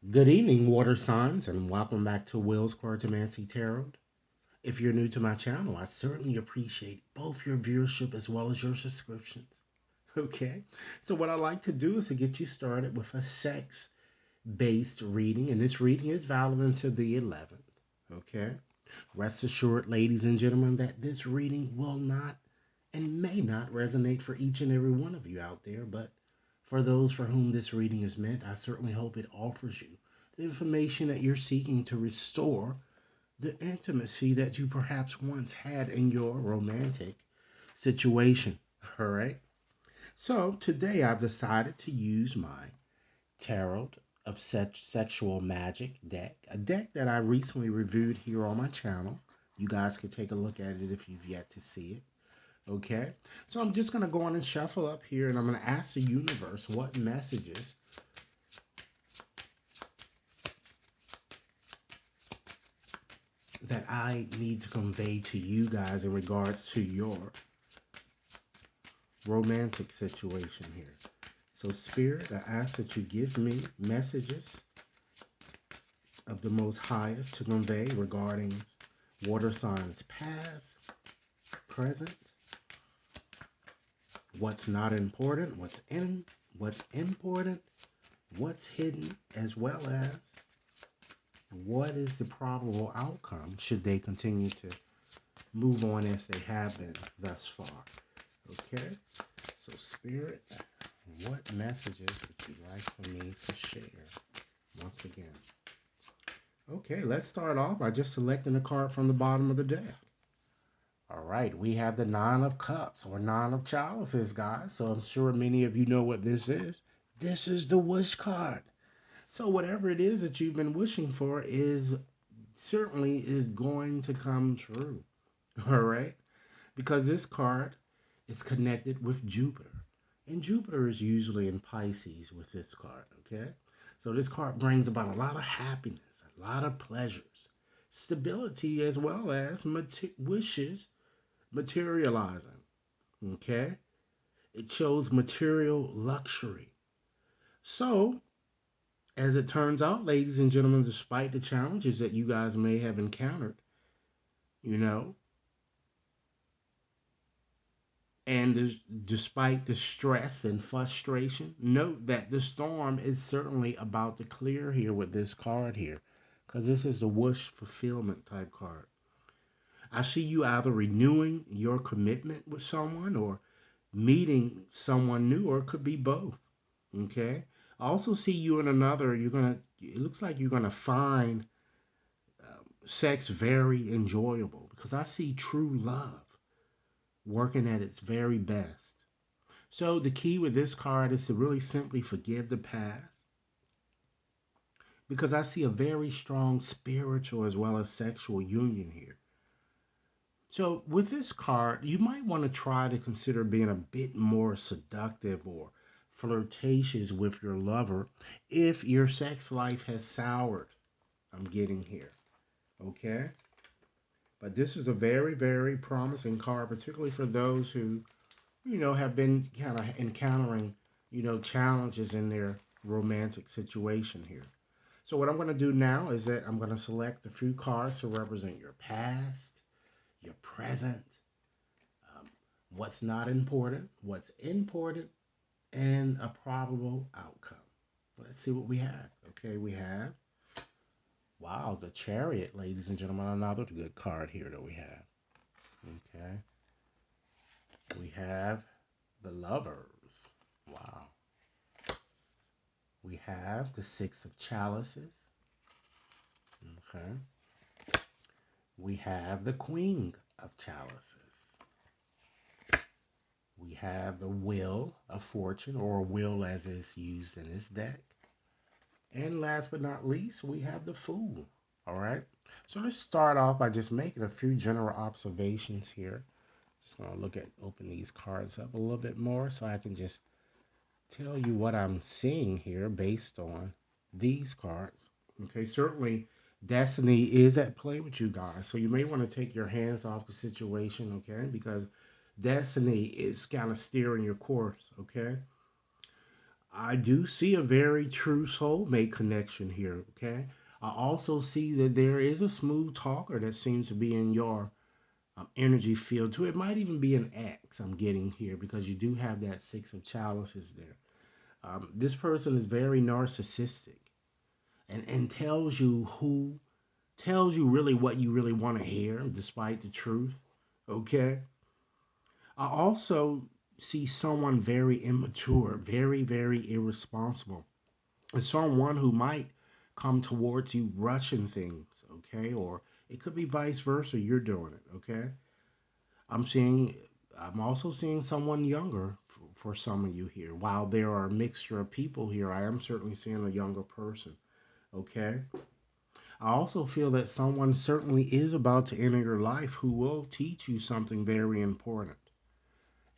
Good evening, water signs, and welcome back to Will's Cartomancy Tarot. If you're new to my channel, I certainly appreciate both your viewership as well as your subscriptions. Okay, so what I like to do is to get you started with a sex-based reading, and this reading is valid until the 11th. Okay, rest assured, ladies and gentlemen, that this reading will not and may not resonate for each and every one of you out there, but for those for whom this reading is meant, I certainly hope it offers you the information that you're seeking to restore the intimacy that you perhaps once had in your romantic situation. All right. So today I've decided to use my Tarot of Sexual Magic deck, a deck that I recently reviewed here on my channel. You guys can take a look at it if you've yet to see it. Okay, so I'm just going to go on and shuffle up here and I'm going to ask the universe what messages that I need to convey to you guys in regards to your romantic situation here. So, Spirit, I ask that you give me messages of the most highest to convey regarding water signs past, present, what's not important, what's important, what's hidden, as well as what is the probable outcome should they continue to move on as they have been thus far. Okay, so Spirit, what messages would you like for me to share once again? Okay, let's start off by just selecting a card from the bottom of the deck. All right, we have the Nine of Cups or Nine of Chalices, guys. So I'm sure many of you know what this is. This is the wish card. So whatever it is that you've been wishing for is certainly is going to come true. All right? Because this card is connected with Jupiter. And Jupiter is usually in Pisces with this card, okay? So this card brings about a lot of happiness, a lot of pleasures, stability, as well as wishes materializing, okay? It shows material luxury. So, as it turns out, ladies and gentlemen, despite the challenges that you guys may have encountered, you know, and despite the stress and frustration, note that the storm is certainly about to clear here with this card here, because this is a wish fulfillment type card. I see you either renewing your commitment with someone or meeting someone new, or it could be both. Okay. I also see you in another. It looks like you're gonna find sex very enjoyable because I see true love working at its very best. So the key with this card is to really simply forgive the past because I see a very strong spiritual as well as sexual union here. So with this card, you might want to try to consider being a bit more seductive or flirtatious with your lover if your sex life has soured. I'm getting here. Okay? But this is a very, very promising card, particularly for those who, have been kind of encountering, challenges in their romantic situation here. So what I'm going to do now is that I'm going to select a few cards to represent your past, your present, um, what's not important, what's important, and a probable outcome. Let's see what we have. Okay, we have, wow, the Chariot, ladies and gentlemen, another good card here that we have. Okay, we have the Lovers. Wow. We have the Six of Chalices. Okay. We have the Queen of Chalices. We have the Wheel of Fortune, or Wheel as it's used in this deck. And last but not least, we have the Fool. All right. So let's start off by just making a few general observations here. Just going to open these cards up a little bit more so I can just tell you what I'm seeing here based on these cards. Okay, certainly destiny is at play with you guys. So you may want to take your hands off the situation, okay? Because destiny is kind of steering your course, okay? I do see a very true soulmate connection here, okay? I also see that there is a smooth talker that seems to be in your energy field too. It might even be an ex I'm getting here because you do have that six of chalices there. This person is very narcissistic and tells you really what you really want to hear despite the truth, okay? I also see someone very immature, very, very irresponsible. It's someone who might come towards you rushing things, okay? Or it could be vice versa, you're doing it, okay? I'm seeing, I'm also seeing someone younger for some of you here. While there are a mixture of people here, I am certainly seeing a younger person, okay? I also feel that someone certainly is about to enter your life who will teach you something very important.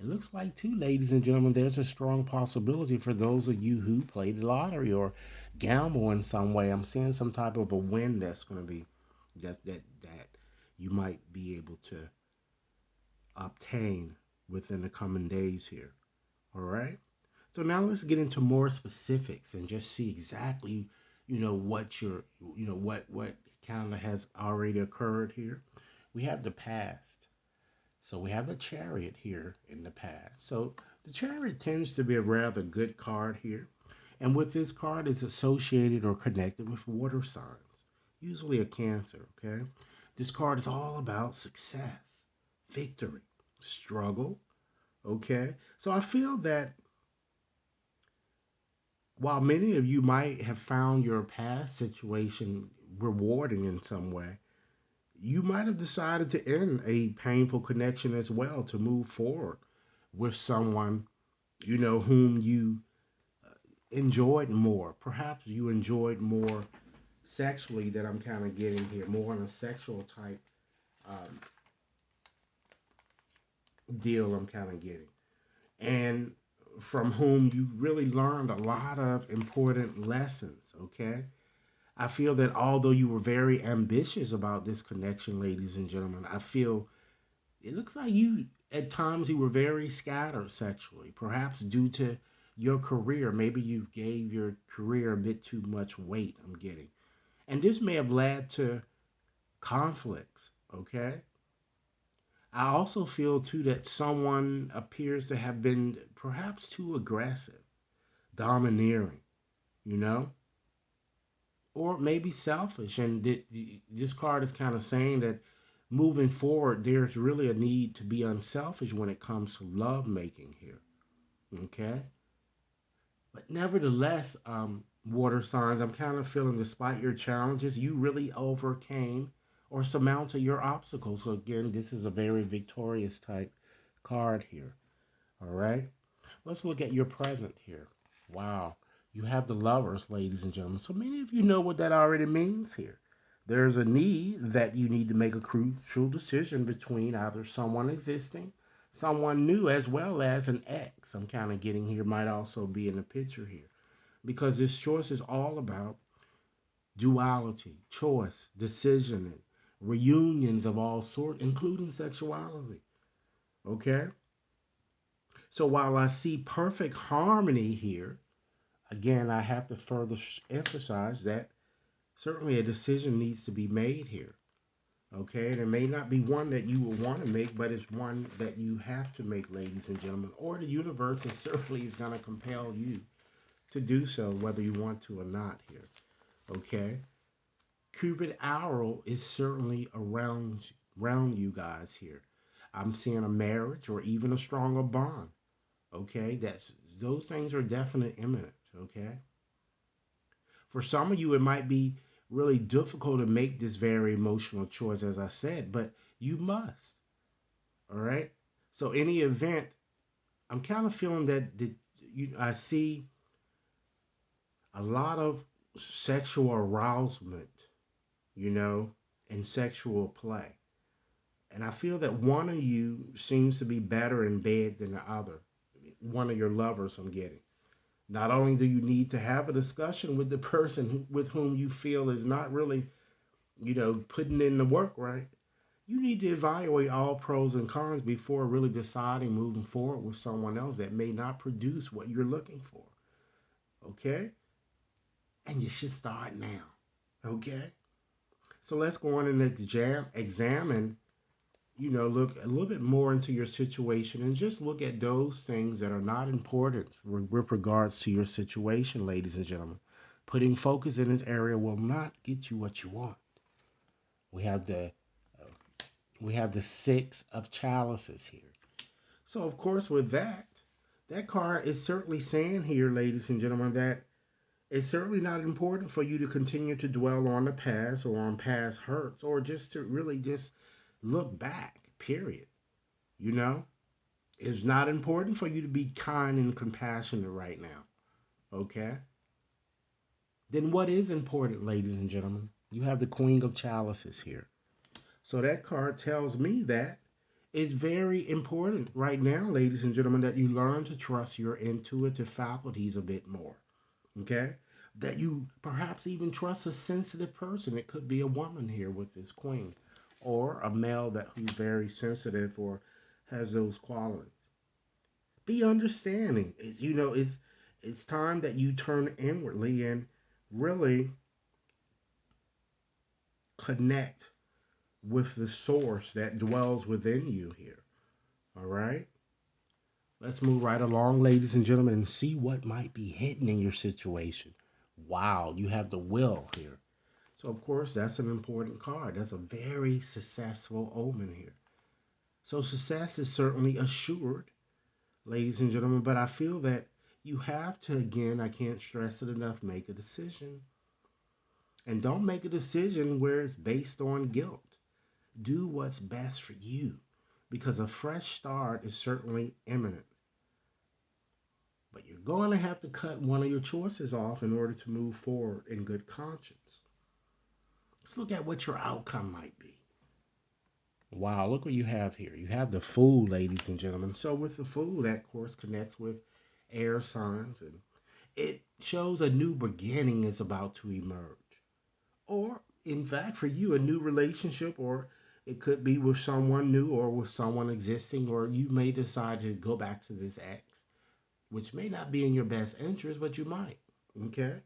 It looks like, too, ladies and gentlemen, there's a strong possibility for those of you who play the lottery or gamble in some way. I'm seeing some type of a win that's going to be that you might be able to obtain within the coming days here. All right. So now let's get into more specifics and just see exactly, what what kind of has already occurred here. We have the past. So we have the chariot here in the past. So the chariot tends to be a rather good card here. And with this card is associated or connected with water signs, usually a Cancer, okay? This card is all about success, victory, struggle, okay? So I feel that while many of you might have found your past situation rewarding in some way, you might have decided to end a painful connection as well to move forward with someone, whom you enjoyed more. Perhaps you enjoyed more sexually that I'm kind of getting here, more on a sexual type um, deal I'm kind of getting. And from whom you really learned a lot of important lessons, okay? I feel that although you were very ambitious about this connection, ladies and gentlemen, I feel it looks like you, at times, you were very scattered sexually, perhaps due to your career. Maybe you gave your career a bit too much weight, I'm getting. And this may have led to conflicts, okay? I also feel, too, that someone appears to have been perhaps too aggressive, domineering, you know? Or maybe selfish. And this card is kind of saying that moving forward, there's really a need to be unselfish when it comes to love making here. Okay. But nevertheless, water signs, I'm kind of feeling despite your challenges, you really overcame or surmounted your obstacles. So, again, this is a very victorious type card here. All right. Let's look at your present here. Wow. You have the lovers, ladies and gentlemen. So many of you know what that already means here. There's a need that you need to make a crucial decision between either someone existing, someone new, as well as an ex. I'm kind of getting here, might also be in the picture here. Because this choice is all about duality, choice, decision, and reunions of all sorts, including sexuality. Okay? So while I see perfect harmony here, again, I have to further emphasize that certainly a decision needs to be made here. Okay, and it may not be one that you would want to make, but it's one that you have to make, ladies and gentlemen, or the universe is certainly is going to compel you to do so, whether you want to or not here. Okay, Cupid arrow is certainly around you guys here. I'm seeing a marriage or even a stronger bond. Okay, that's those things are definite imminent. Okay, for some of you, it might be really difficult to make this very emotional choice, as I said, but you must. All right. So, any event, I'm kind of feeling that I see a lot of sexual arousement, you know, and sexual play. And I feel that one of you seems to be better in bed than the other. One of your lovers, I'm getting. Not only do you need to have a discussion with the person with whom you feel is not really, putting in the work right, you need to evaluate all pros and cons before really deciding moving forward with someone else that may not produce what you're looking for. Okay? And you should start now. Okay? So let's go on and examine, look a little bit more into your situation and just look at those things that are not important with regards to your situation, ladies and gentlemen. Putting focus in this area will not get you what you want. We have the we have the six of chalices here. So of course with that card is certainly saying here, ladies and gentlemen, that it's certainly not important for you to continue to dwell on the past or on past hurts or just to really just look back, period. You know, it's not important for you to be kind and compassionate right now. Okay? Then what is important, ladies and gentlemen? You have the Queen of Chalices here. So that card tells me that it's very important right now, ladies and gentlemen, that you learn to trust your intuitive faculties a bit more. Okay? That you perhaps even trust a sensitive person. It could be a woman here with this queen, or a male that who's very sensitive or has those qualities. Be understanding. It's time that you turn inwardly and really connect with the source that dwells within you here. All right? Let's move right along, ladies and gentlemen, and see what might be hidden in your situation. Wow, you have the will here. So, of course, that's an important card. That's a very successful omen here. So, success is certainly assured, ladies and gentlemen, but I feel that you have to, again, I can't stress it enough, make a decision. And don't make a decision where it's based on guilt. Do what's best for you because a fresh start is certainly imminent. But you're going to have to cut one of your choices off in order to move forward in good conscience. Let's look at what your outcome might be. Wow, look what you have here. You have the Fool, ladies and gentlemen. So with the Fool, that of course connects with air signs, and it shows a new beginning is about to emerge. Or, in fact, for you, a new relationship, or it could be with someone new or with someone existing, or you may decide to go back to this ex, which may not be in your best interest, but you might. Okay?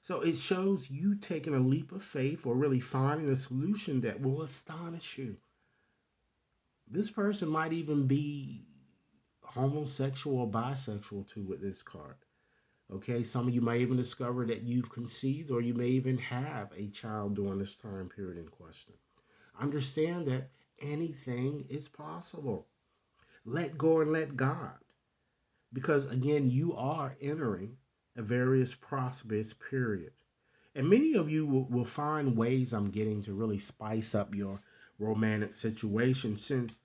So it shows you taking a leap of faith or really finding a solution that will astonish you. This person might even be homosexual or bisexual too with this card. Okay, some of you may even discover that you've conceived or you may even have a child during this time period in question. Understand that anything is possible. Let go and let God. Because again, you are entering a various prosperous period. And many of you will find ways I'm getting to really spice up your romantic situation since,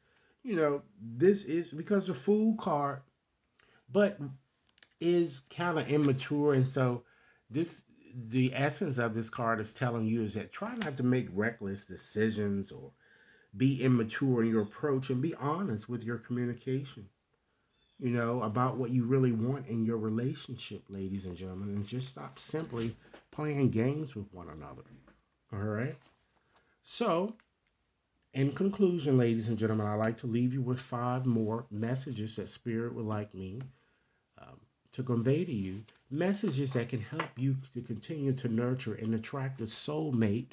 this is because the Fool card, but is kind of immature. And so, this, the essence of this card is telling you is that try not to make reckless decisions or be immature in your approach and be honest with your communication, about what you really want in your relationship, ladies and gentlemen, and just stop simply playing games with one another. All right. So, in conclusion, ladies and gentlemen, I'd like to leave you with five more messages that Spirit would like me um, to convey to you. Messages that can help you to continue to nurture and attract the soulmate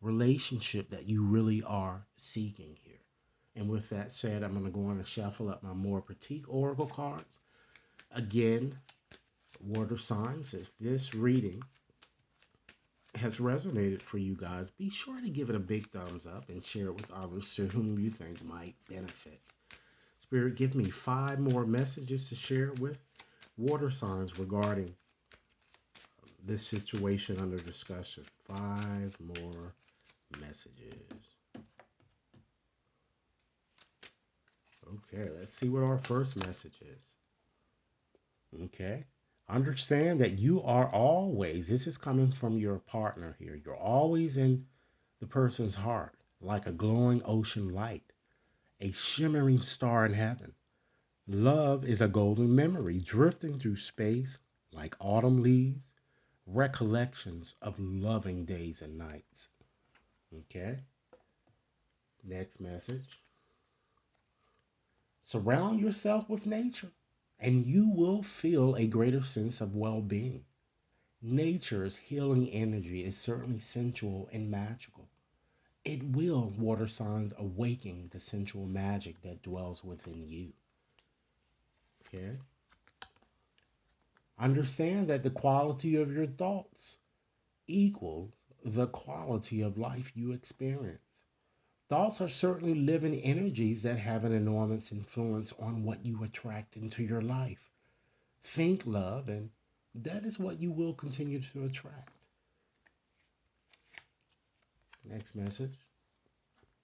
relationship that you really are seeking here. And with that said, I'm going to go on and shuffle up my more petite oracle cards. Again, water signs, if this reading has resonated for you guys, be sure to give it a big thumbs up and share it with others to whom you think might benefit. Spirit, give me five more messages to share with water signs regarding this situation under discussion. Five more messages. Okay, let's see what our first message is. Okay. Understand that you are always, this is coming from your partner here, you're always in the person's heart, like a glowing ocean light, a shimmering star in heaven. Love is a golden memory drifting through space like autumn leaves, recollections of loving days and nights. Okay, next message. Surround yourself with nature. and you will feel a greater sense of well being. Nature's healing energy is certainly sensual and magical. It will, water signs, awaken the sensual magic that dwells within you. Okay? Understand that the quality of your thoughts equals the quality of life you experience. Thoughts are certainly living energies that have an enormous influence on what you attract into your life. Think love, and that is what you will continue to attract. Next message.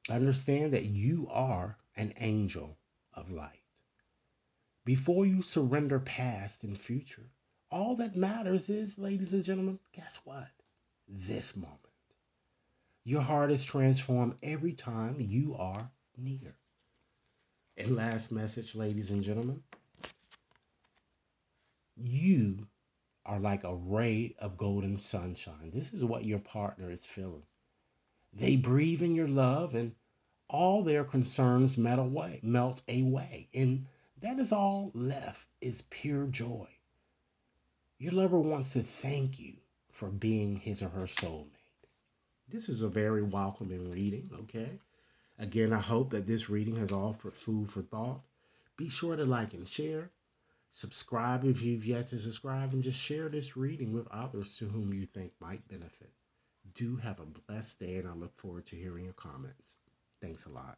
Understand that you are an angel of light. Before you surrender past and future, all that matters is, ladies and gentlemen, guess what? This moment. Your heart is transformed every time you are near. And last message, ladies and gentlemen, you are like a ray of golden sunshine. This is what your partner is feeling. They breathe in your love, and all their concerns melt away. And that is all left is pure joy. Your lover wants to thank you for being his or her soulmate. This is a very welcoming reading, okay? Again, I hope that this reading has offered food for thought. Be sure to like and share. Subscribe if you've yet to subscribe, and just share this reading with others to whom you think might benefit. Do have a blessed day, and I look forward to hearing your comments. Thanks a lot.